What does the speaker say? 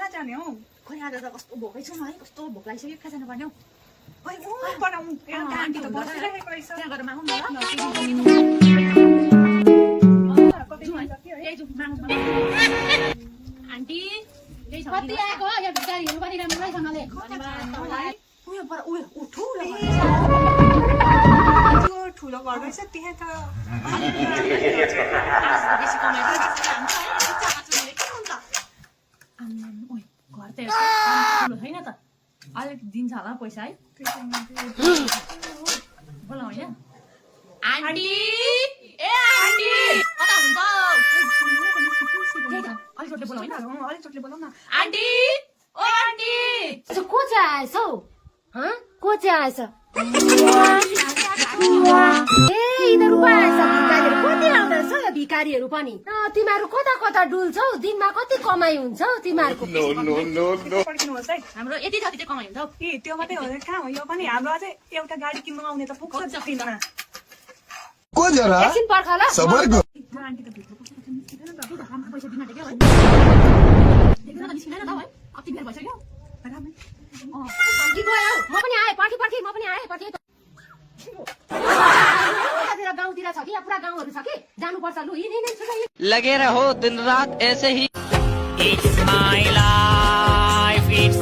कहाँ जाने हौ खोइ आज त कस्तो भोकै छु है कस्तो भोक लागिसक्यो कहाँ जानु पर्ने हौ ओइ ऊ बनाउँ आन्टी त बसिरहेको रहेछ त्यहाँ गएर मागौँ न ल आन्टी कति आएको हो यो भिखारीहरू पनि राम्रैसँगले उयो पर उयो उठो ठुलो घर रहेछ त्यहाँ त बेसी कमाएर घर त ठुलो छैन त अलिक दिन्छ होला पैसा है बोला होइन आन्टी ए आन्टी कता हुनुहुन्छ अलिक छोटले बोला होइन अलिक छोटले बोलाउँ न आन्टी ओ आन्टी को चाहिँ आएछ हौ को चाहिँ आएछ ए यिनीहरू पो आएछ भिखारीहरू कति आउँदो रहेछ यो भिखारीहरू पनि तिमीहरू कता कता डुल्छौ दिनमा कति कमाइ हुन्छ हौ तिमीहरूको पर्खिनुहोस् है हाम्रो यति जति चाहिँ कमाइ हुन्छ हौ ए त्यो मात्रै हो कहाँ हो यो पनि हाम्रो अझै एउटा गाडी किन्नु आउने त पुग्छ जतिमा को जरा एकछिन पर्ख ल सबर को आन्टी त भित्र पैसा दिन आँटेको है देख्न त निस्किँदैन त है कति बेर भइसक्यो कि गयो म पनि आएँ पर्खी म पनि आएँ पर्खी गाउँतिर छ कि पुरा गाउँहरू छ कि जानुपर्छ लु लगे रहो दिन रात ऐसे ही। It's my life, it's